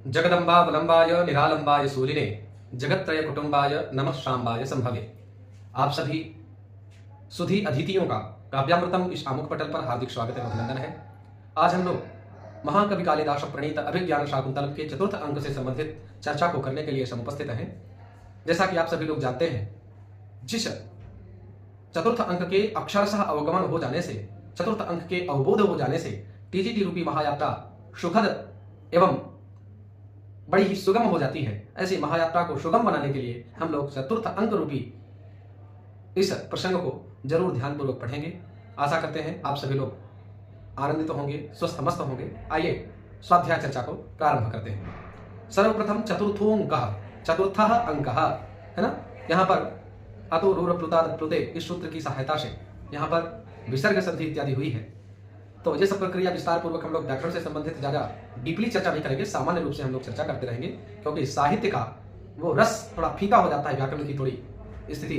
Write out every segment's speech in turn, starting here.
जगदम्बा वलंबाय निरालंबाय सूलिने जगत्त्रय कुटुंबाय नमः शांबाय संभवे। आप सभी सुधी अतिथियों का काव्यामृतम इस आमुख पटल पर हार्दिक स्वागत एवं अभिनंदन है। आज हम लोग महाकवि कालिदास प्रणीत अभिज्ञान शाकुंतलम के चतुर्थ अंक से संबंधित चर्चा को करने के लिए समुपस्थित हैं। जैसा कि आप सभी लोग जानते हैं, जिस चतुर्थ अंक के अक्षरशः अवगमन हो जाने से, चतुर्थ अंक के अवबोध हो जाने से टीजीटी रूपी महायात्रा सुखद एवं बड़ी ही सुगम हो जाती है। ऐसी महायात्रा को सुगम बनाने के लिए हम लोग चतुर्थ अंक रूपी इस प्रसंग को जरूर ध्यानपूर्वक पढ़ेंगे। आशा करते हैं आप सभी लोग आनंदित होंगे, स्वस्थ मस्त होंगे। आइए स्वाध्याय चर्चा को प्रारंभ करते हैं। सर्वप्रथम चतुर्थ अंक है ना। यहाँ पर अतो रूर प्लुताद प्लुते इस सूत्र की सहायता से यहाँ पर विसर्ग संधि इत्यादि हुई है। तो ये सब प्रक्रिया विस्तार पूर्वक हम लोग व्याकरण से संबंधित ज्यादा डीपली चर्चा नहीं करेंगे, सामान्य रूप से हम लोग चर्चा करते रहेंगे, क्योंकि साहित्य का वो रस थोड़ा फीका हो जाता है व्याकरण की थोड़ी स्थिति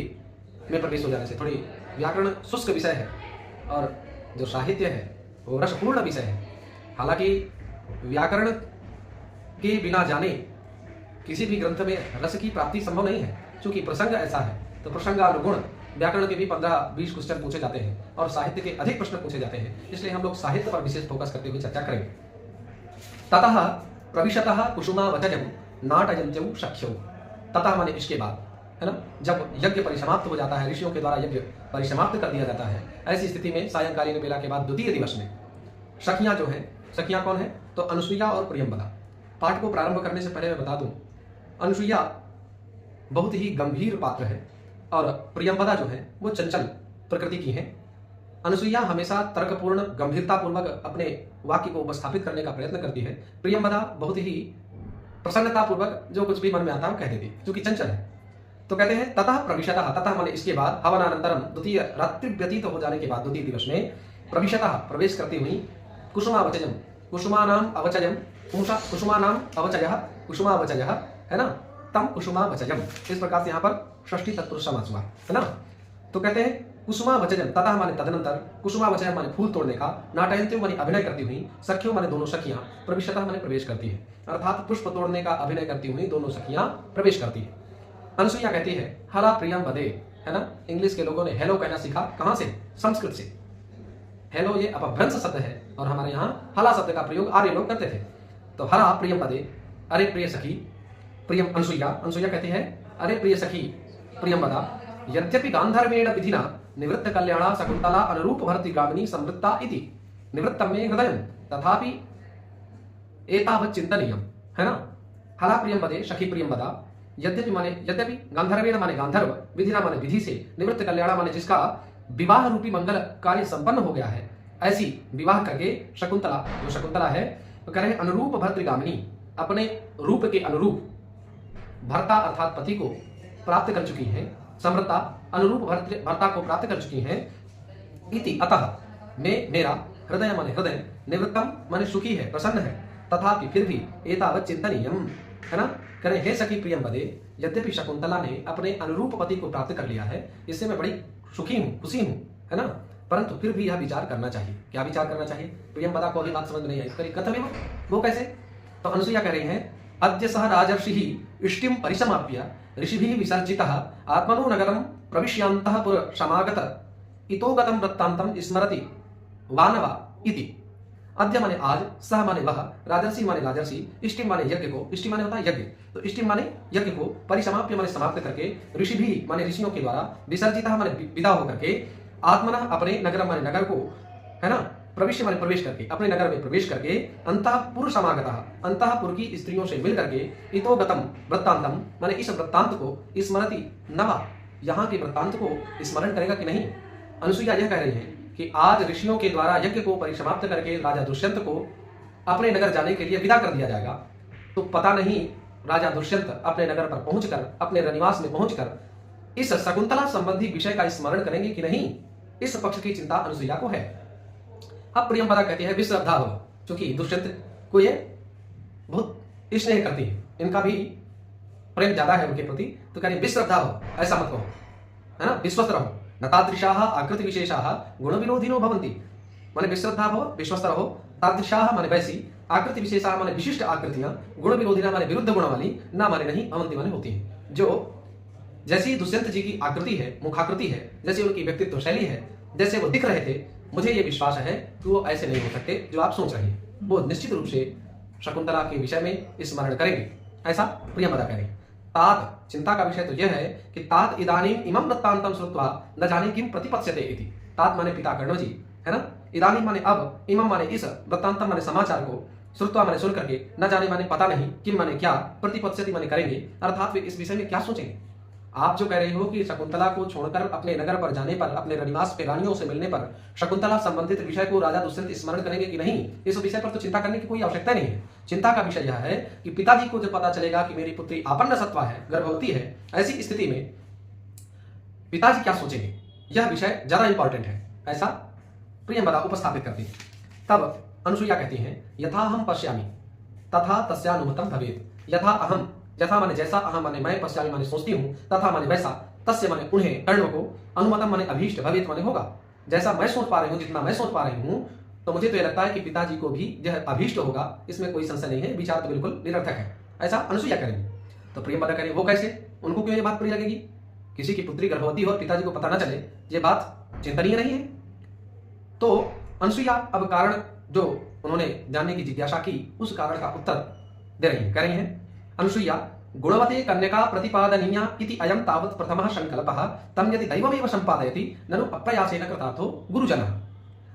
में प्रवेश हो जाने से। थोड़ी व्याकरण शुष्क विषय है और जो साहित्य है वो रसपूर्ण विषय है। हालांकि व्याकरण के बिना जाने किसी भी ग्रंथ में रस की प्राप्ति संभव नहीं है। चूंकि प्रसंग ऐसा है तो प्रसंगानुगुण व्याकरण के भी 15-20 क्वेश्चन पूछे जाते हैं और साहित्य के अधिक प्रश्न पूछे जाते हैं। इसलिए हम लोग साहित्य पर विशेष फोकस करते हुए चर्चा करेंगे। ततः प्रविशतः कुसुमावचजं नाटयन्त्यौ शक्यौ। ततः माने इसके बाद, है ना। जब यज्ञ परिसमाप्त हो जाता है, ऋषियों के द्वारा यज्ञ परिसमाप्त कर दिया जाता है, ऐसी स्थिति में सायंकालीन बेला के बाद द्वितीय दिवस में सखियां जो हैं, सखियां कौन है तो अनुसुईया और प्रियंवदा। पाठ को प्रारंभ करने से पहले मैं बता दूं, अनुसुईया बहुत ही गंभीर पात्र है और प्रियंवदा जो है वो चंचल प्रकृति की है। अनुसुईया हमेशा तर्कपूर्ण गंभीरतापूर्वक अपने वाक्य को उपस्थापित करने का प्रयत्न करती है। प्रियंवदा बहुत ही प्रसन्नतापूर्वक जो कुछ भी मन में आता है वो कह देती है, क्योंकि चंचल है। तो कहते हैं ततः प्रविशतः, ततः माने इसके बाद, हवनानंतरम द्वितीय रात्रि व्यतीत हो जाने के बाद द्वितीय दिवस में प्रविशतः प्रवेश करती हुई कुसुमावचजम, कुसुमानाम अवचयम, कुसुमानाम अवचयः, कुसुमावचयः, है ना, तम कुसुमावचजम। इस प्रकार से यहाँ पर षष्ठी तत्पुरुष समास हुआ, है ना। तो कहते हैं कुसुमावचजम, ततः माने तदनंतर, कुसुमावचय माने फूल तोड़ने का, नाटयन्त्यौ माने अभिनय करती हुई, सख्यो माने दोनों सखियां, प्रविशतः माने प्रवेश करती है, अर्थात पुष्प तोड़ने का अभिनय करती हुई दोनों सखियां प्रवेश करती है। अनुसुईया कहती है हला प्रियम वदे, है ना। इंग्लिश के लोगों ने हेलो कहना सीखा, कहां से, संस्कृत से। हेलो ये अपभ्रंश शब्द है और हमारे यहाँ हला शब्द का प्रयोग आर्य लोग करते थे। तो हला प्रियम वदे, अरे प्रिय सखी। प्रियम अनुसुईया, अनुसुईया कहती है अरे प्रिय सखी प्रियंवदा, यद्यपि गांधर्वेण विधिना निवृत्त कल्याणा शकुंतला अनुरूप भरति गामिनी समृत्ता इति निवृत्तम में हृदयम तथापि एतावत् चिंतनीयम, है ना। हला प्रियंवदे, सखी प्रियंवदा, यद्यपि माने यद्यपि, गांधर्वेण माने गांधर्व, विधिना माने विधि से, निवृत्त कल्याणा माने जिसका विवाह रूपी मंगल कार्य संपन्न हो गया है, ऐसी विवाह करके शकुंतला, जो शकुंतला है, तो कह रहे अनुरूप भर्तृगामिनी, अपने रूप के अनुरूप भर्ता अर्थात पति को प्राप्त कर चुकी हैं, समृता अनुरूप भर्ता को प्राप्त कर चुकी हैं, इति अतः में मेरा, हृदय माने हृदय, निवृत्तम माने सुखी है, प्रसन्न है, तथापि फिर भी एतावत् चिंतनीयम, है ना। करें हे सखी प्रियंवदे, यद्यपि शकुंतला ने अपने अनुरूप पति को प्राप्त कर लिया है, इससे मैं बड़ी सुखी हूँ, खुशी हूँ, है ना, परंतु फिर भी यह विचार करना चाहिए। क्या विचार करना चाहिए? प्रियंवदा को अभी बात समझ नहीं आई, कथम वो कैसे? तो अनुसुईया कह रही है अद्य सह राजर्षिः इष्टिं परिसमाप्य ऋषिभिः विसर्जितः आत्मनो नगरं प्रविश्यान्तः पुर समागत इतोगतं वृत्तान्तं स्मरति वानवा इति। अद्य माने आज, सह माने वह, राजर्षि माने राजर्षि, इष्टिम माने यज्ञ को, इष्टि माने होता है यज्ञ, तो इष्टिम माने यज्ञ को, परिसमाप्य माने समाप्त करके, ऋषिभिः माने ऋषियों के द्वारा, विसर्जितः माने विदा होकर के, आत्मनः अपने, नगरम माने नगर को, है ना, प्रविश्य माने प्रवेश करके, अपने नगर में प्रवेश करके, अंतःपुर समागतः, अंतःपुर की स्त्रियों से मिल करके, इतोगतम वृत्तांतम माने इस वृत्तांत को, स्मरति नवा, यहाँ के वृत्तांत को स्मरण करेगा कि नहीं। अनुसुईया यह कह रही है कि आज ऋषियों के द्वारा यज्ञ को परिसमाप्त करके राजा दुष्यंत को अपने नगर जाने के लिए विदा कर दिया जाएगा। तो पता नहीं राजा दुष्यंत अपने नगर पर पहुंचकर, अपने रनिवास में पहुंचकर इस शकुंतला संबंधी विषय का स्मरण करेंगे कि नहीं, इस पक्ष की चिंता अनुसुईया को है। अब प्रियंवदा कहती है विश्रद्धा हो, क्योंकि दुष्यंत को ये बहुत स्नेह करती है, इनका भी प्रेम ज्यादा है उनके प्रति, तो कह रही विश्रद्धा हो, ऐसा मत कहो, है ना, विश्वस्त रहो, न तादृशाः आकृति विशेषाः गुण विरोधिनो भवन्ति, माने विश्रद्धा भव, विश्वस्त रहो, तादृशाः माने वैसी, आकृति विशेषा माने विशिष्ट आकृतियां, गुण विरोधिना माने विरुद्ध गुण वाली, ना माने नहीं, अवंती माने होती हैं। जो जैसी दुष्यंत जी की आकृति है, मुखाकृति है, जैसी उनकी व्यक्तित्व शैली है, जैसे वो दिख रहे थे, मुझे ये विश्वास है कि वो ऐसे नहीं हो सकते जो आप सोच रहे हैं। वो निश्चित रूप से शकुंतला के विषय में स्मरण करेंगे, ऐसा प्रियंवदा कह रही। तात, चिंता का विषय तो यह है कि तात इदानीम इमं वृत्तांतम श्रुत्वा न जाने किम प्रतिपत्स्यते इति। तात माने पिता कर्ण जी, है ना। इदानीम माने अब, इमं माने इस, वृत्तांतम माने समाचार को, श्रुत्वा माने सुन करके, न जाने माने पता नहीं, किम माने क्या, प्रतिपत्स्यति माने करेंगे, अर्थात वे इस विषय में क्या सोचेंगे। आप जो कह रहे हो कि शकुंतला को छोड़कर अपने नगर पर जाने पर, अपने रनिवास पे रानियों से मिलने पर शकुंतला संबंधित विषय को राजा दुष्यंत स्मरण करेंगे कि नहीं, इस विषय पर तो चिंता करने की कोई आवश्यकता नहीं है। चिंता का विषय यह है कि पिताजी को जब पता चलेगा कि मेरी पुत्री आपन्न सत्वा है, गर्भवती है, ऐसी स्थिति में पिताजी क्या सोचेंगे, यह विषय ज्यादा इंपॉर्टेंट है, ऐसा प्रियंवदा उपस्थापित करती है। तब अनुसुईया कहती हैं, यथा हम पश्यामि तथा तस्यानुमतं भवेत्। यथा अहम, यथा माने जैसा, अहम माने मैं, पश्यामि माने सोचती हूँ, तथा माने वैसा, तस्य माने उन्हें, कर्ण को, अनुमतम माने अभीष्ट, भवेत् माने होगा। जैसा मैं सोच पा रही हूँ, जितना मैं सोच पा रही हूँ, तो मुझे तो यह लगता है कि पिताजी को भी यह अभीष्ट होगा, इसमें कोई संशय नहीं है, विचार तो बिल्कुल निरर्थक है, ऐसा अनुसुईया करेंगे। तो प्रियंवदा करें वो कैसे, उनको क्यों ये बात बुरी लगेगी, किसी की पुत्री गर्भवती हो और पिताजी को पता न चले, ये बात चिंतनीय नहीं है। तो अनुसुईया अब कारण जो उन्होंने जानने की जिज्ञासा की, उस कारण का उत्तर दे रही है, कह रही हैं अनुसुईया, गुणवते कन्यका प्रतिपादनीया इति अयं तावत् प्रथमः संकल्पः तम यदि दैवमेव संपादयति ननु अप्रयासेन कृतार्थो गुरुजनः।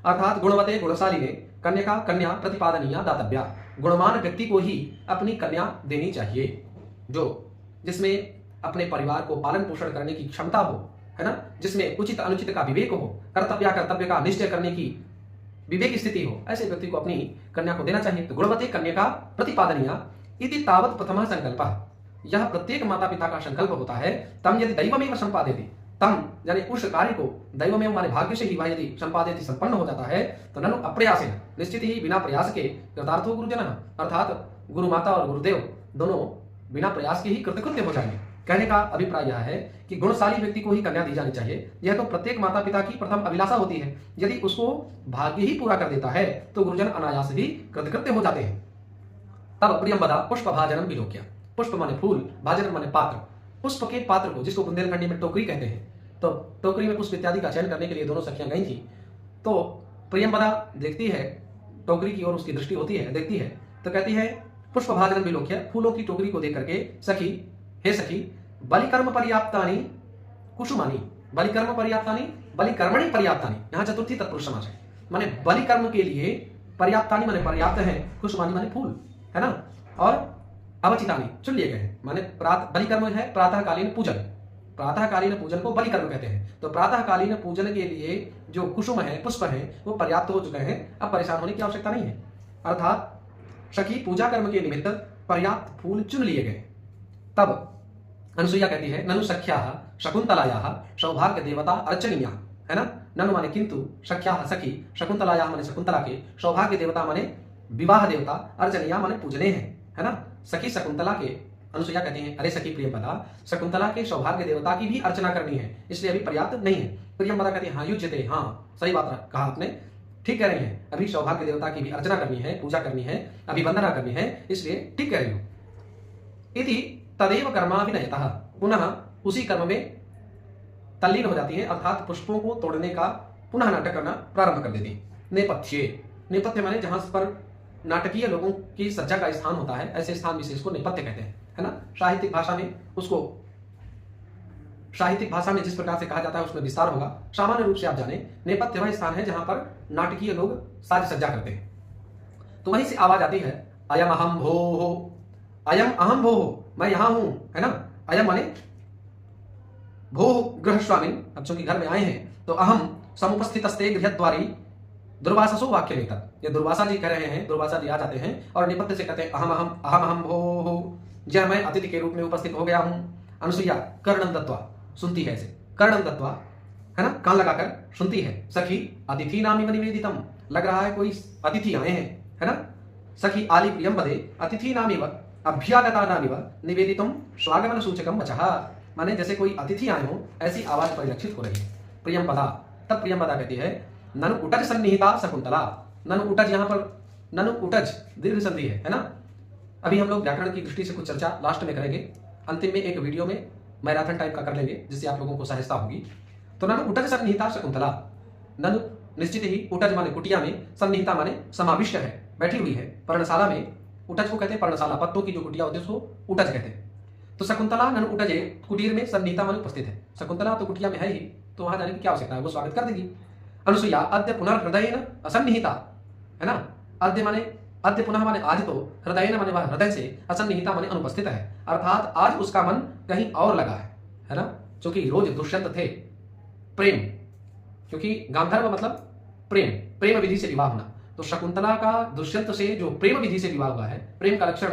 अर्थात गुणवते, गुणशाली ने, कन्यका, कन्या प्रतिपादनीया, दातव्या, गुणवान व्यक्ति को ही अपनी कन्या देनी चाहिए, जो जिसमें अपने परिवार को पालन पोषण करने की क्षमता हो, है ना, जिसमें उचित अनुचित का विवेक हो, कर्तव्य का निश्चय करने की विवेक स्थिति हो, ऐसे व्यक्ति को अपनी कन्या को देना चाहिए। तो गुणवते कन्यका प्रतिपादनीया इति तावत् प्रथमः संकल्पः, यह प्रत्येक माता पिता का संकल्प होता है। तम यदि दैवमेव संपादयति, तम यानी उस कार्य को, दैवमेव माने भाग्य से ही वह यदि संपादयति संपन्न हो जाता है, तो ननु अप्रयासेन, निश्चित ही बिना प्रयास के, कृतार्थो गुरुजनः, अर्थात गुरु माता और गुरुदेव दोनों बिना प्रयास के ही कृतकृत्य हो जाएंगे। कहने का अभिप्राय यह है कि गुणशाली व्यक्ति को ही कन्या दी जानी चाहिए, यह तो प्रत्येक माता पिता की प्रथम अभिलाषा होती है। यदि उसको भाग्य ही पूरा कर देता है तो गुरुजन अनायास ही कृतकृत्य हो जाते हैं। तब प्रियंवदा पुष्पभाजनम विलोक्य, पुष्प माने फूल, भाजन माने पात्र, पुष्प के पात्र को, जिसको बुंदेलखंडी में टोकरी कहते हैं, तो टोकरी में पुष्प इत्यादि का चयन करने के लिए दोनों सखियां गई थी। तो प्रियंवदा देखती है टोकरी की ओर, उसकी दृष्टि होती है, देखती है, तो कहती है पुष्पभाजनम विलोक्य, फूलों की टोकरी को देख करके, सखी, हे सखी, बलिकर्म पर्याप्तानि कुसुमानि, बलिकर्म पर्याप्तानि, बलिकर्मणि पर्याप्तानि, यहाँ चतुर्थी तत्पुरुष समास है, माने बलिकर्म के लिए पर्याप्तानि माने पर्याप्त है, कुसुमानि माने फूल, है ना, और अवचितानि चुन लिए गए हैं, माने बलिकर्म है प्रातःकालीन पूजन, प्रातःकालीन पूजन को बलिकर्म कहते हैं। तो प्रातःकालीन पूजन के लिए जो कुसुम है, पुष्प है, वो पर्याप्त हो चुके हैं, अब परेशान होने की आवश्यकता नहीं है। अर्थात सखी पूजा कर्म के निमित्त पर्याप्त फूल चुन लिए गए। तब अनुसुईया कहती है, ननु सख्याः शकुंतलायाः सौभाग्य देवता अर्चनीया, है ना, ननु माने किंतु, सख्याः सखी, शकुंतलायाः माने शकुंतला के, सौभाग्य देवता माने विवाह देवता, अर्चनीया माने पूजने हैं, है ना। सखी शकुंतला के, अनुसुईया कहती हैं, अरे सखी प्रियंवदा, शकुंतला के सौभाग्य देवता की भी अर्चना करनी है, इसलिए अभी पर्याप्त नहीं है। प्रियंवदा कहती है, हाँ युज्यते, हाँ सही बात कहा आपने, ठीक कह रही हैं, अभी सौभाग्य देवता की भी अर्चना करनी है, पूजा करनी है, अभिवंदना करनी है, इसलिए ठीक कह रही हूँ। इति तदेव कर्माभिनयतः, पुनः उसी कर्म में तल्लीन हो जाती है, अर्थात पुष्पों को तोड़ने का पुनः नाटक करना प्रारंभ कर देती है। नेपथ्य, नेपथ्य माने जहां पर नाटकीय लोगों की सज्जा का स्थान होता है, ऐसे स्थान विशेष को नेपथ्य कहते हैं, है ना। साहित्यिक भाषा में उसको, साहित्यिक भाषा में जिस प्रकार से कहा जाता है उसमें विस्तार होगा। सामान्य रूप से आप जाने, नेपथ्य वह स्थान है जहां पर नाटकीय लोग साज सज्जा करते हैं। तो वहीं से आवाज आती है, अयम अहम भो हो, अयम अहम भो हो, मैं यहां हूं, है ना। अयम माने भो गृह स्वामिन, अब चूंकि घर में आए हैं, तो अहम समुपस्थितस्ते गृहद्वारी दुर्वाससो वाक्य लेकर, ये दुर्वासा जी कह रहे हैं, दुर्वासा जी आ जाते हैं और नेपथ्य से कहते हैं अहम अहम अहम अहम भो हो, जय मैं अतिथि के रूप में उपस्थित हो गया हूं। अनुसुईया कर्णम दत्वा सुनती है, ऐसे कर्णम दत्वा, है ना, कान लगाकर सुनती है। सखी अतिथि नामिव निवेदितम, लग रहा है कोई अतिथि आए हैं, है ना। सखी आली प्रियंवदे अतिथि नामिव अभ्यागता नामिव निवेदितम स्वागमन सूचकम वचः, माने जैसे कोई अतिथि आए हो ऐसी आवाज परिलक्षित हो रही है। प्रियंवदा, तब प्रियंवदा कहती है, ननु उटज सन्निहिता शकुंतला, ननु उटज यहाँ पर ननु उटज दीर्घ संधि है ना। अभी हम लोग व्याकरण की दृष्टि से कुछ चर्चा लास्ट में करेंगे, अंतिम में एक वीडियो में मैराथन टाइप का कर लेंगे जिससे आप लोगों को सहजता होगी। तो ननु उटज सन्निहिता शकुंतला, ननु निश्चित ही, उटज माने कुटिया में, सन्निहिता माने समाविष्ट है, बैठी हुई है। पर्णशाला में, उटज को कहते हैं पर्णशाला, पत्तों की जो कुटिया होती है उसको उटज कहते हैं। तो शकुंतला ननु उटजे, कुटीर में, सन्निहिता माने उपस्थित है। शकुंतला तो कुटिया में है ही, तो वहां जाने की क्या आवश्यकता है, वो स्वागत कर देगी। अनुसुईया अद्य पुनर्हृदयेन असन्निहिता, है ना। अद्य माने, अद्य पुनः माने आज, तो हृदय माने वह हृदय से, असन्निहिता माने अनुपस्थित है, अर्थात आज उसका मन कहीं और लगा है ना। क्योंकि रोज दुष्यंत थे, प्रेम, क्योंकि गांधर्व मतलब प्रेम, प्रेम विधि से विवाह होना। तो शकुंतला का दुष्यंत से जो प्रेम विधि से विवाह हुआ है, प्रेम का लक्षण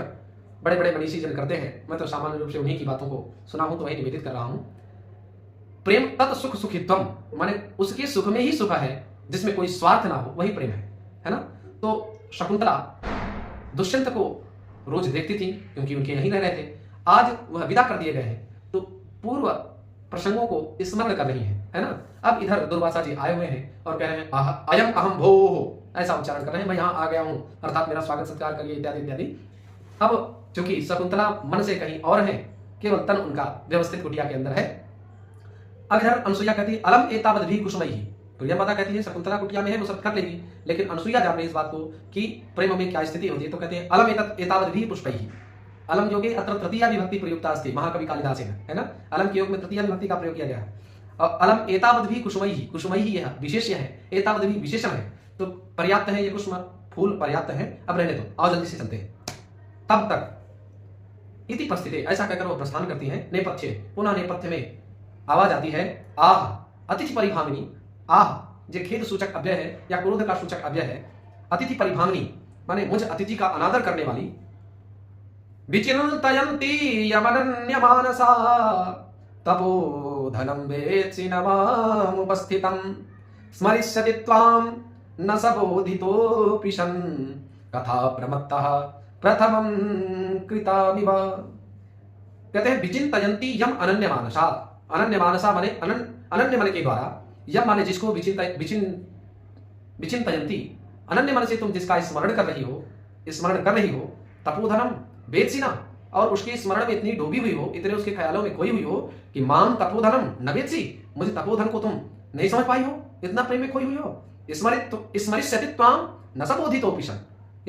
बड़े बड़े मनीषी जन करते हैं, मैं तो सामान्य रूप से उन्हीं की बातों को सुना हूं तो वही निवेदित कर रहा हूं। प्रेम तत् सुख सुखित्वम, माने उसके सुख में ही सुख है, जिसमें कोई स्वार्थ ना हो, वही प्रेम है ना। तो शकुंतला दुष्यंत को रोज देखती थी क्योंकि उनके यहीं रह रहे थे, आज वह विदा कर दिए गए हैं तो पूर्व प्रसंगों को स्मरण कर रही है ना। अब इधर दुर्वासा जी आए हुए हैं और कह रहे हैं अयम अहम भो, ऐसा उच्चारण कर रहे हैं, मैं यहाँ आ गया हूं, अर्थात मेरा स्वागत सत्कार करिए इत्यादि इत्यादि। अब चूंकि शकुंतला मन से कहीं और है, केवल तन उनका व्यवस्थित कुटिया के अंदर है। अब इधर अनुसुईया कहती है अलम एतावद भी कुसुमयी, तो यह माता कहती है शकुंतला कुटिया में है, वो सब कर लेगी, लेकिन अनुसुईया जान रही इस बात को कि प्रेम में क्या स्थिति होती है, तो कहते हैं अलम एतावद भी पुष्पैः। अलम योगे अत्र तृतीया विभक्ति प्रयुक्ता अस्ति, महाकवि कालिदास है ना। अलम के योग में तृतीया विभक्ति का प्रयोग किया गया है। और अलम एतावद भी कुसुमैः, कुसुमैः यह विशेष्य है, एतावद भी विशेषण है, तो पर्याप्त है ये कुसुम फूल पर्याप्त है, अब रहने दो, आओ जल्दी से चलते हैं। तब तक इति प्रस्थिते, ऐसा कहकर वो प्रस्थान करती है। नेपथ्य, पुनः नेपथ्य में आवाज आती है आह अतिथि परिभामिनी। आह जो खेद सूचक अव्यय है या क्रोध का सूचक अव्यय है, अतिथि परिभामिनी माने मुझ अतिथि का अनादर करने वाली। विचिन्तयन्ति यमनन्यमानसा तपोधनं वेत्सि नवामुपस्थितं स्मरिष्यति त्वां न सबोधितोऽपि सन् कथा प्रमत्तः प्रथमं कृतामिव। कहते हैं विचिन्तयन्ति यम अनन्य मानसा, अनन्य मानसा माने अनन्य मन के द्वारा, यम माने जिसको विचिन्तयन्ति, अनन्य मन से तुम जिसका स्मरण कर रही हो, तपोधनम वेत्सि न, और उसके स्मरण में इतनी डूबी हुई हो, इतने उसके ख्यालों में खोई हुई हो कि माम तपोधनम न वेत्सि, मुझे तपोधन को तुम नहीं समझ पाई हो, इतना प्रेम में खोई हुई हो। स्मरिष्यति त्वाम न सबोधितोऽपि सन्,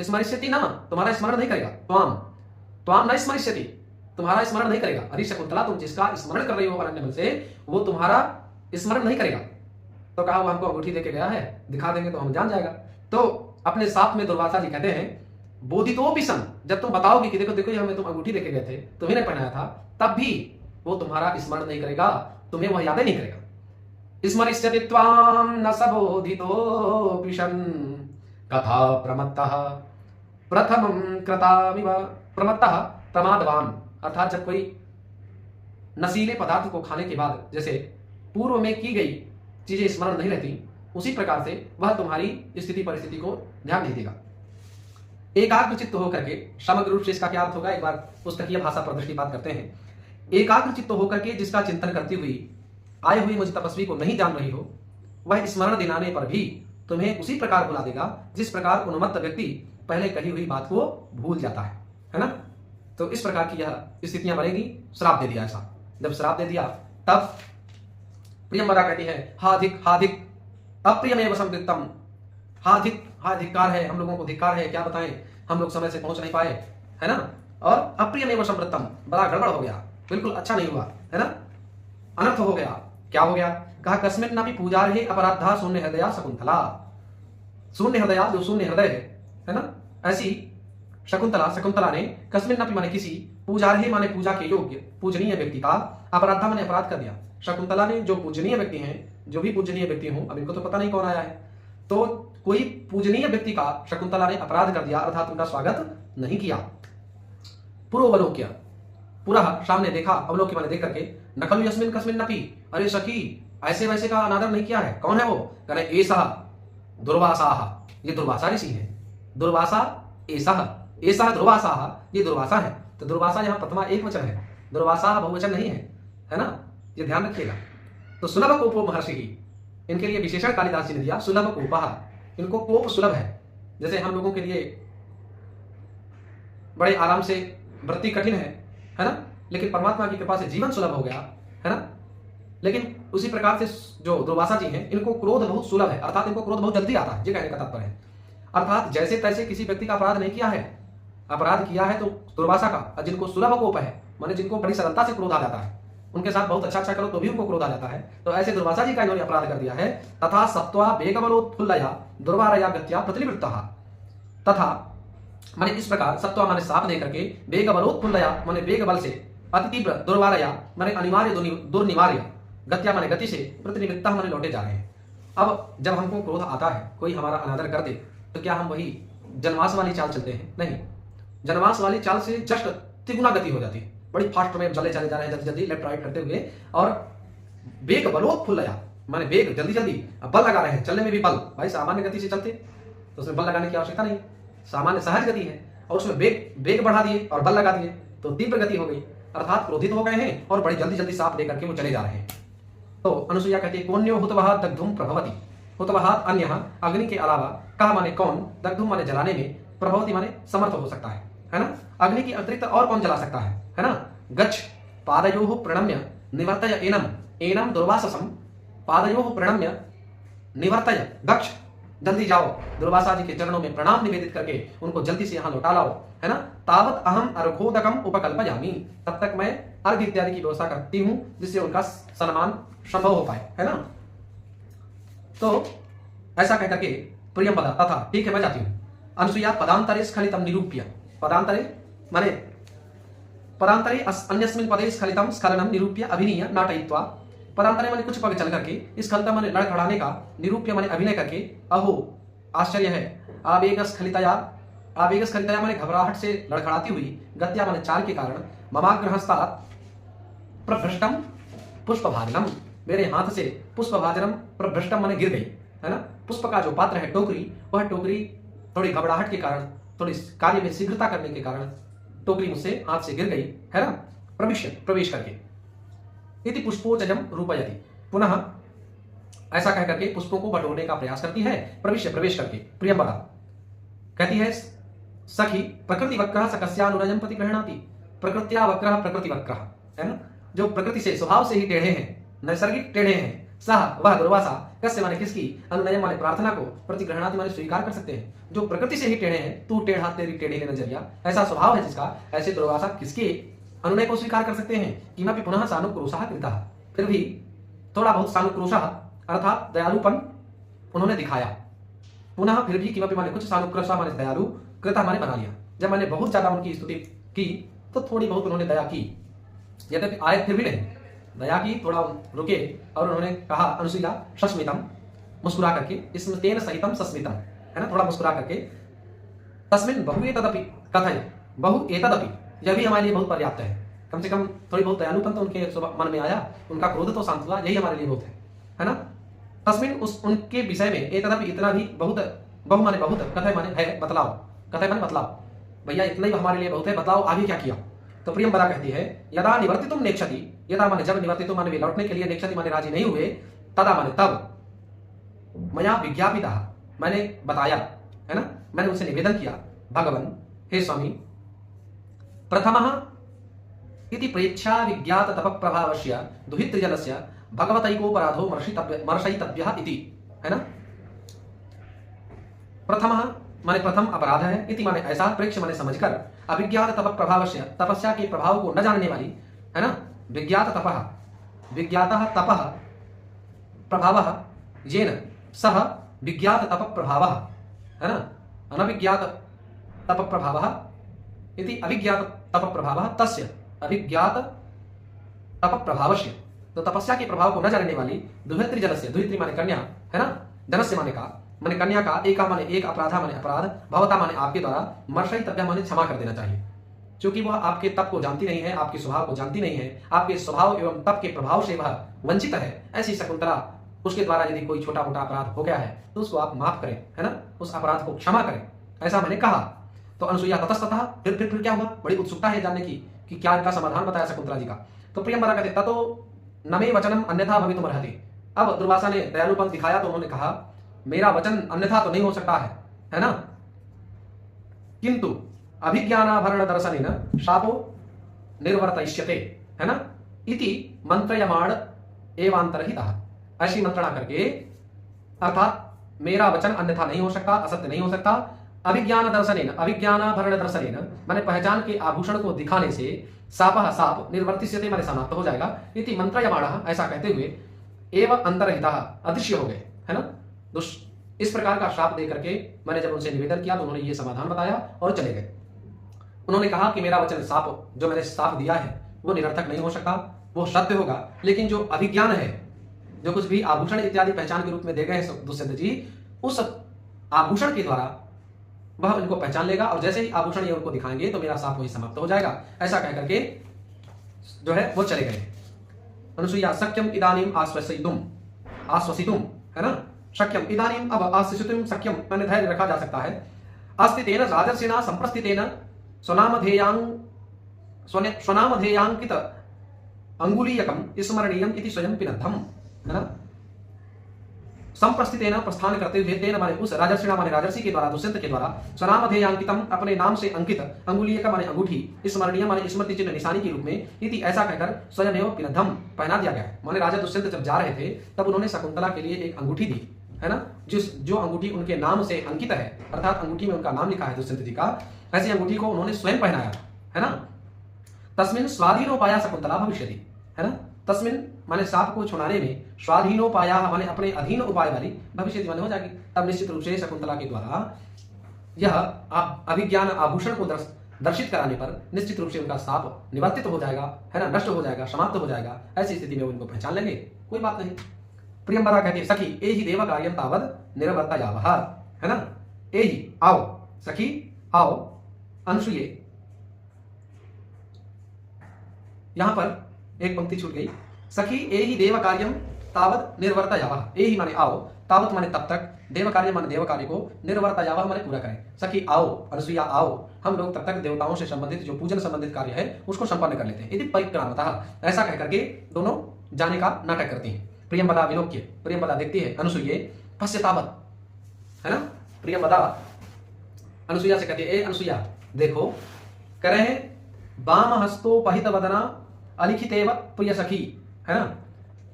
स्मरिष्यति ना, तुम्हारा स्मरण नहीं करेगा, त्वाम न स्मरिष्यति, तुम्हारा स्मरण नहीं करेगा। अरे शकुंतला तुम जिसका स्मरण कर रही हो अनन्य मन से, वो तुम्हारा स्मरण नहीं करेगा। तो कहा वो हमको अंगूठी देके गया है, दिखा देंगे तो हम जान जाएगा। तो अपने साथ में दुर्वासा जी कहते हैं बोधितोऽपि सन्, जब तुम बताओगे कि देखो देखो ये हमें तुम अंगूठी देके गए थे, तुम्हें नहीं पहनाया था, तब भी वो तुम्हारा स्मरण नहीं करेगा, तुम्हें वह यादें नहीं करेगा। स्मरिष्यति त्वां न सबोधितोऽपि सन् कथा प्रमत्तः प्रथमं कृतामिव। प्रमत्तः प्रमादवान, अर्थात जब कोई नशीले पदार्थ को खाने के बाद जैसे पूर्व में की गई चीजें स्मरण नहीं रहती, उसी प्रकार से वह तुम्हारी स्थिति परिस्थिति को ध्यान नहीं देगा। एकाग्रचित्त होकर के, समग्र रूप से इसका क्या अर्थ होगा, एक बार पुस्तकीय भाषा पर दृष्टिपात करते हैं। एकाग्रचित्त होकर के जिसका चिंतन करती हुई आए हुई मुझ तपस्वी को नहीं जान रही हो, वह स्मरण दिलाने पर भी तुम्हें उसी प्रकार भुला देगा जिस प्रकार उन्मत्त व्यक्ति पहले कही हुई बात को भूल जाता है ना। तो इस प्रकार की यह स्थितियां बनेगी। श्राप दे दिया ऐसा, जब श्राप दे दिया तब प्रियंवरा कहती है हाधिक हाधिक अप्रियमेव संवृत्तम, हाधिक धिक्कार है, हम लोगों को धिक्कार है, क्या बताएं, हम लोग समय से पहुंच नहीं पाए, है ना। और अप्रियमेव संवृत्तम, बड़ा गड़बड़ हो गया, बिल्कुल अच्छा नहीं हुआ, है ना, अनर्थ हो गया। क्या हो गया, कहा कस्मिन्नपि पूजार्हे अपराधा शून्य हृदया शकुंतला, शून्य हृदया जो शून्य हृदय है ना, ऐसी शकुंतला ने कस्मिन्नपि माने किसी, पूजार्हे माने पूजा के योग्य, पूजनीय व्यक्ति का, अपराधा माने अपराध कर दिया। शकुंतला ने जो पूजनीय व्यक्ति हैं, जो भी पूजनीय व्यक्ति हो, अब इनको तो पता नहीं कौन आया है, तो कोई पूजनीय व्यक्ति का शकुंतला ने अपराध कर दिया, अर्थात उनका स्वागत नहीं किया। पूर्ववलोक्य, पूरा सामने देखा, अवलोक्य माने देख करके, नखलु यस्मिन् कस्मिन्नपि, अरे सखी ऐसे वैसे का अनादर नहीं किया है, कौन है वो, कहने एसा दुर्वासा, ये दुर्वासा ऋषि है, दुर्वासा एसा दुर्वासा, ये दुर्वासा है। तो दुर्वासा यहाँ प्रथमा एक वचन है, दुर्वासा बहुवचन नहीं है ना, ये ध्यान रखिएगा। तो सुलभ कोपो महर्षि, इनके लिए विशेषण कालिदास जी ने दिया, सुलभ कोपः, इनको कोप सुलभ है, जैसे हम लोगों के लिए बड़े आराम से वृत्ति कठिन है ना, लेकिन परमात्मा की कृपा से जीवन सुलभ हो गया, है ना। लेकिन उसी प्रकार से जो दुर्वासा जी हैं, इनको क्रोध बहुत सुलभ है, अर्थात इनको क्रोध बहुत जल्दी आता है, ये कहने का तात्पर्य है। अर्थात जैसे तैसे किसी व्यक्ति का अपराध नहीं किया है, अपराध किया है तो दुर्वासा का, जिनको सुलभ कोप है, माने जिनको बड़ी सरलता से क्रोध आ जाता है, उनके साथ बहुत अच्छा करो तो भी उनको क्रोध आ जाता है, तो ऐसे दुर्वासा जी का इन्होंने अपराध कर दिया है। तथा सत्वा वेगबलोत्फुल्लया दुर्वारया गत्या प्रतिनिवृत्तः, तथा माने इस प्रकार सत्वा माने साप दे करके, वेगबलोत्फुल्लया माने वेग बल से, अति तीव्र दुर्वारया माने अनिवार्य दुर्निवार्य, गत्या माने गति से, प्रतिनिवृत्तः माने लौटे जा रहे हैं। अब जब हमको क्रोध आता है, कोई हमारा अनादर कर दे, तो क्या हम वही जनवास वाली चाल चलते हैं? नहीं, जनवास वाली चाल से जस्ट तिगुना गति हो जाती है, बड़ी फास्ट में चले जा रहे हैं जल्दी जल्दी लेफ्ट राइट करते हुए, और वेग बलोत्फुल्लया माने वेग जल्दी जल्दी बल लगा रहे हैं, चलने में भी बल। भाई सामान्य गति से चलते तो उसमें बल लगाने की आवश्यकता नहीं, सामान्य सहज गति है, और उसमें वेग बढ़ा दिए और बल लगा दिए तो तीव्र गति हो गई, अर्थात क्रोधित हो गए हैं और बड़ी जल्दी जल्दी सांप लेकर के वो चले जा रहे हैं। तो अनुसुईया कहती है कोन्यो हुतवः दग्धुम प्रभवति, हुतवः अन्य अग्नि के अलावा, कहा माने कौन, दग्धुम माने जलाने में, प्रभवति माने समर्थ हो सकता है ना। अग्नि की अतिरिक्त और कौन जला सकता है ना। गच्छ पादयोः प्रणम्य निवर्तय एनम, एनम दुर्वाससम पादयोः प्रणम्य निवर्तय, गच्छ जल्दी जाओ, दुर्वासा जी के चरणों में प्रणाम निवेदित करके उनको जल्दी से यहाँ लौटा लाओ, है ना। तावत अहम अर्घोदकम उपकल्पयामि, तब तक मैं अर्घ इत्यादि की व्यवस्था करती हूँ जिससे उनका सम्मान संभव हो पाए, है ना। तो ऐसा कहकर के प्रियंवदा, तथा ठीक है मैं जाती हूँ। अनुसुईया पदांतरे स्खलितम निरूप्य, पदांतरे माने पदांतरे अन्यस्मिन् पदे स्खलितम स्खलनम निरूप्य अभिनीय नाटयित्वा, पदांतरे माने कुछ पग चल करके, स्खलितम माने लड़खड़ाने का, निरूप्य माने अभिनय करके, अहो आश्चर्य है, आवेग स्खलितया, आवेग स्खलितया माने घबराहट से लड़खड़ाती हुई, गत्या माने चाल के कारण, ममाग्रहस्तात् प्रभ्रष्टम पुष्पभाजनम, मेरे हाथ से पुष्पभाजनम, प्रभ्रष्टम माने गिर गई, है ना। पुष्प का जो पात्र है टोकरी, वह टोकरी थोड़ी घबराहट के कारण, थोड़ी कार्य में शीघ्रता करने के कारण टोकरी मुझसे हाथ से गिर गई, है ना। प्रवेश करके, इति पुष्पोचजम रूपयति, पुनः ऐसा कह करके पुष्पों को बटोरने का प्रयास करती है, प्रवेश करके। प्रियंवदा कहती है सखी प्रकृति वक्रः सकस्यानुरजम प्रतिगृह्णाति, प्रकृत्या वक्रः प्रकृति वक्रः, है ना। जो प्रकृति से स्वभाव से ही टेढ़े हैं, नैसर्गिक टेढ़े हैं, सह वह दुर्वासा, कस्य माने किसकी, अनुनयम माने प्रार्थना को, प्रतिगृह्णाति माने स्वीकार कर सकते हैं। जो प्रकृति से ही टेढ़े हैं, तू टेढ़ा तेरी टेढ़ी नजरिया, ऐसा स्वभाव है जिसका, ऐसे दुर्वासा किसके अनुनय को स्वीकार कर सकते हैं। किमपि पुनः सानुक्रोशः कृतः, फिर भी थोड़ा बहुत सानुक्रोशः अर्थात दयालुपन उन्होंने दिखाया, पुनः फिर भी किमपि माने कुछ, सानुक्रोशः माने दयालु, कृतः माने बना लिया। जब मैंने बहुत ज्यादा उनकी स्तुति की तो थोड़ी बहुत उन्होंने दया की, यद्यपि आए फिर भी नहीं, दया की, थोड़ा रुके और उन्होंने कहा अनुसुईया सस्मितम, मुस्कुरा करके, स्मृतेन सहितम सस्मितम, है ना, थोड़ा मुस्कुरा करके, तस्मिन् बहु एतदपि कथय, बहु एतदपि, यह भी हमारे लिए बहुत पर्याप्त है, कम से कम थोड़ी बहुत दयालुपन तो उनके मन में आया, उनका क्रोध तो शांत हुआ, यही हमारे लिए बहुत है ना। तस्मिन् उस उनके विषय में, एतदपि इतना भी, बहुत, बहु माने बहुत, कथय माने है, बतलाओ, कथय माने बतलाओ, भैया इतना ही हमारे लिए बहुत है, बताओ आगे क्या किया। तो प्रियंवदा कहती है यदा निवर्तितुम नेक्षति, यदा माने जब, निवर्तितुम माने वे लौटने के लिए, नेक्षति माने राजी नहीं हुए, तदा माने तब, मया विज्ञापितः मैंने बताया, है ना, मैंने उनसे निवेदन किया, भगवन हे स्वामी, प्रथमः इति प्रेच्छा विज्ञात तप प्रभावस्य दुहितृजनस्य भगवतैकोपराधो मर्शयितव्यः इति, है ना। प्रथमः माने प्रथम अपराध है, इति माने ऐसा, प्रेक्ष माने समझकर, अविज्ञात तप प्रभावस्य तपस्या के प्रभाव को न जानने वाली, है ना। विज्ञात तपः, विज्ञातः तपः प्रभावः येन सह विज्ञात तप प्रभावः, है ना। अनविज्ञात तप प्रभावः इति अविज्ञात तप प्रभावः तस्य अविज्ञात तप प्रभावस्य, तो तपस्या के प्रभाव को न जानने वाली, दुहित्री जनस्य, दुहित्री माने कन्या, है ना, जनस्य माने का, माने कन्या का, एका माने एक, अपराधा माने अपराध, भवता माने आपके द्वारा, मर्शयितव्यः माने क्षमा कर देना चाहिए, क्योंकि वह आपके तप को जानती नहीं है, आपके स्वभाव को जानती नहीं है, आपके स्वभाव एवं तप के प्रभाव से वह वंचित है। ऐसी शकुंतला, उसके द्वारा यदि कोई छोटा मोटा अपराध हो गया है तो उसको आप माफ करें, है ना, उस अपराध को क्षमा करें, ऐसा मैंने कहा। तो अनुसुईया ततस्ततः, फिर क्या हुआ, बड़ी उत्सुकता है जानने की कि क्या इनका समाधान बताया शकुंतला जी का। तो प्रियंवदा कहते ततो नमे वचनम अन्यथा भवितुम अर्हति, अब दुर्वासा ने दयालुपन दिखाया तो उन्होंने कहा मेरा वचन अन्यथा तो नहीं हो सकता है ना, किंतु अभिज्ञानाभरण दर्शनेन शापो निर्वर्तयिष्यते, है ना, इति मंत्रयमाण एवांतरहितः। ऐसी मंत्रणा करके, अर्थात मेरा वचन अन्यथा नहीं हो सकता, असत्य नहीं हो सकता। अभिज्ञान दर्शनेन, अभिज्ञानाभरण दर्शनेन माने पहचान के आभूषण को दिखाने से शापः शाप निर्वर्तिष्यते माने समाप्त हो जाएगा। इति मंत्रयमाणः, ऐसा कहते हुए, एव अंतरहितः अदृश्य हो गए, है ना। इस प्रकार का श्राप दे करके मैंने जब उनसे निवेदन किया तो उन्होंने ये समाधान बताया और चले गए। उन्होंने कहा कि मेरा वचन शाप, जो मैंने शाप दिया है वो निरर्थक नहीं हो सकता, वो सत्य होगा, लेकिन जो अभिज्ञान है, जो कुछ भी आभूषण इत्यादि पहचान के रूप में दे गए हैं दुष्यंत जी, उस आभूषण के द्वारा वह उनको पहचान लेगा और जैसे ही आभूषण ये उनको दिखाएंगे तो मेरा शाप वही समाप्त हो जाएगा। ऐसा कह करके जो है वो चले गए। अनुसुईया शक्यम इदानीम आश्वसितुम, है ना, शक्यम इदानीम, अब आश्वसितुम शक्यम मैंने धैर्य रखा जा सकता है। अस्ति तेन राजर्षिणा संप्रस्थितेन स्वनामधेयांकित अंगुलीयकम स्मरणीयम इति स्वयं पिनद्धम, है ना। संप्रस्थितेन प्रस्थान करते हुए, तेन माने उस राजर्षिणा माने राजर्षि के द्वारा, दुष्यंत के द्वारा, स्वनामधेयांकितम अपने नाम से अंकित, अंगुलीयक माने अंगूठी, स्मरणीय माने स्मृति चिन्ह निशानी के रूप में, इति ऐसा कहकर स्वयमेव पिनद्धम पहना दिया गया। माने राजा दुष्यंत जब जा रहे थे तब उन्होंने शकुंतला के लिए एक अंगूठी दी, है ना, जो अंगूठी उनके नाम से अंकित है, अर्थात अंगूठी में उनका नाम लिखा है दुष्यंत जी का, ऐसी अंगूठी को उन्होंने स्वयं पहनाया, है ना। तस्मिन् स्वाधीनोपाया शकुंतला भविष्यति, है ना, तस्मिन् माने शाप को छुड़ाने में, स्वाधीनोपाया माने अपने अधीन उपाय वाली, भविष्यति माने हो जाएगी। तब निश्चित रूप से शकुंतला के द्वारा यह अभिज्ञान आभूषण को दर्शित कराने पर निश्चित रूप से उनका शाप निवर्तित हो जाएगा, है ना, नष्ट हो जाएगा, समाप्त हो जाएगा। ऐसी स्थिति में उनको पहचान लेंगे, कोई बात नहीं। प्रियंवदा कहती है, सखी एहि देव कार्यम तावद निरवर्तयावः, है ना, एहि आओ, सखी आओ, अनुसुये। यहां पर एक पंक्ति छूट गई, सखी एहि देव कार्यम तावत निर्वर्तयावः। एहि माने आओ, तावत माने तब तक, देव कार्य माने देव कार्य को, निर्वर्तयावः माने पूरा करें। सखी आओ, अनुसुईया आओ, हम लोग तब तक देवताओं से संबंधित जो पूजन संबंधित कार्य है उसको संपन्न कर लेते हैं। यदि परिक्रामतः, ऐसा कह करके दोनों जाने का नाटक करती हैं। प्रियंवदा विलोक्य, प्रियंवदा देखती है, अनुसुये पश्यतावत, है ना। प्रियंवदा अनुसुईया से कहती है, ए अनुसुईया देखो, कह रहे हैं, वाम हस्तो पहित वदना अलिखितेव प्रिय सखी, है ना,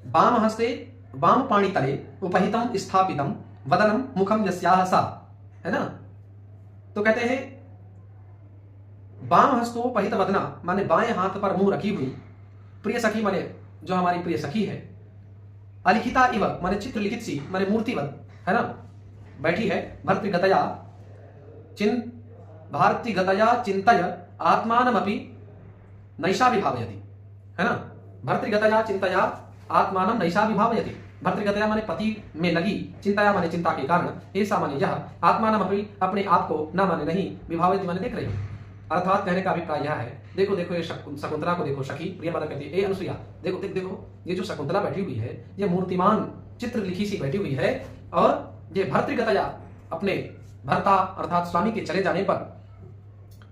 वाम हस्ते वाम पाणी तले उपहितम स्थापितम वदनम मुखम यस्याह सा, है ना। तो कहते हैं वाम हस्तो पहित वदना माने बाएं हाथ पर मुंह रखी हुई, प्रिय सखी माने जो हमारी प्रिय सखी है, अलिखिता इव माने चित्र लिखित सी माने मूर्तिवत, है ना, बैठी है। भर्तृगतया चिंतय आत्मानमपि नैषा विभावयति, है ना, भर्तृगतया चिंतया आत्मानं नैषा विभावयति। भर्तृगतया माने पति में लगी, चिंतया माने चिंता के कारण, ऐसा माने यह, आत्मानमपि अपने आप को, न माने नहीं, विभावयति माने देख रही है। अर्थात कहने का अभिप्राय यह है, देखो देखो ये शकुंतला को देखो, सखी प्रियंवदा कहती है, ए अनुसुईया देखो देखो, ये जो शकुंतला बैठी हुई है ये मूर्तिमान चित्र लिखी सी बैठी हुई है, और ये भर्तृगतया अपने भर्ता अर्थात स्वामी के चले जाने पर,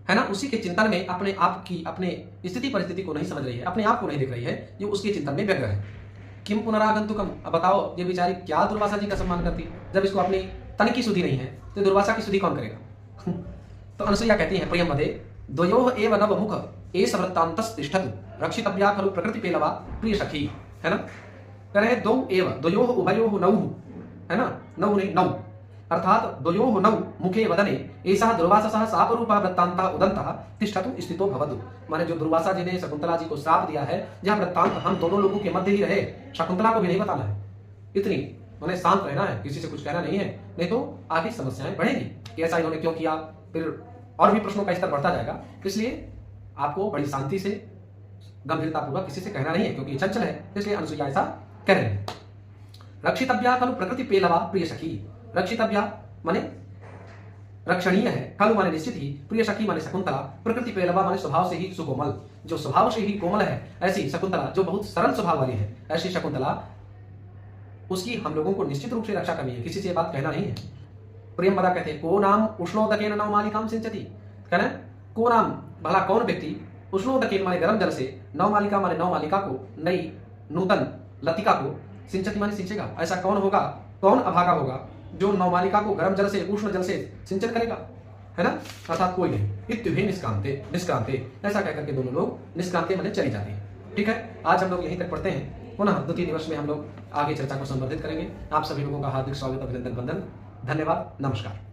है ना, उसी के चिंतन में अपने आप की, अपने स्थिति परिस्थिति को नहीं समझ रही है, अपने आप को नहीं देख रही है, ये उसके चिंतन में व्यग्र है। किम पुनरागंतुकम, अब बताओ ये बेचारी क्या दुर्वासा जी का सम्मान करती, जब इसको अपनी तन की सुधि नहीं है तो दुर्वासा की सुधि कौन करेगा। तो अनुसुईया कहती है, प्रियंवदे द्वयोः एव नव मुख एष वृत्तान्तस् तिष्ठतु रक्षितव्या खलु प्रकृति पेलवा प्रिय सखी, है ना। कह रहे द्वौ एव, द्वयोः उभयोः नौ, है ना, नौ ने नौ, अर्थात द्वयोः नौ मुखे वदने एषः दुर्वाससः शापरूपः वृत्तान्तः उदन्तः तिष्ठतु स्थितो भवतु। माने जो दुर्वासा जी ने शकुंतला जी को श्राप दिया है, यह वृत्तांत हम दोनों लोगों के मध्य ही रहे, शकुंतला को भी नहीं बताना है, इतनी माने शांत रहना है, किसी से कुछ कहना नहीं है, नहीं तो आगे समस्याएं बढ़ेंगी कि ऐसा इन्होंने क्यों किया, फिर और भी प्रश्नों का स्तर बढ़ता जाएगा। इसलिए आपको बड़ी शांति से, गंभीरतापूर्वक किसी से कहना नहीं है, क्योंकि चंचल है, इसलिए अनुसुईया ऐसा कह रहे हैं। रक्षितव्या खलु प्रकृति पेलवा प्रिय सखी, रक्षितव्या माने रक्षणीय है, खलु माने निश्चित ही, प्रिय सखी माने शकुंतला, प्रकृति पेलवा माने स्वभाव से ही सुकोमल, जो स्वभाव से ही कोमल है, ऐसी शकुंतला जो बहुत सरल स्वभाव वाली है, ऐसी शकुंतला, उसकी हम लोगों को निश्चित रूप से रक्षा करनी है, किसी से बात कहना नहीं है। प्रियंवदा कहते हैं, को नाम उष्णोदकेन नवमालिकां सिंचति, कहना को नाम भला कौन व्यक्ति, उष्णोदकेन माने गर्म जल से, नवमालिका माने नवमालिका को, नई नूतन लतिका को, सिंचति माने सिंचेगा, ऐसा कौन होगा, कौन अभागा होगा जो नवमालिका को गर्म जल से, उष्ण जल से सिंचन करेगा। है ना, अर्थात कोई नहीं। इत्युभे निष्कांते निष्क्रांते, ऐसा कहकर के दोनों लोग निष्क्रांते मतलब चली जाती है। ठीक है, आज हम लोग यहीं तक पढ़ते हैं। पुनः द्वितीय दिवस में हम लोग आगे चर्चा को संवर्धित करेंगे। आप सभी लोगों का हार्दिक स्वागत, अभिनंदन, वंदन, धन्यवाद, नमस्कार।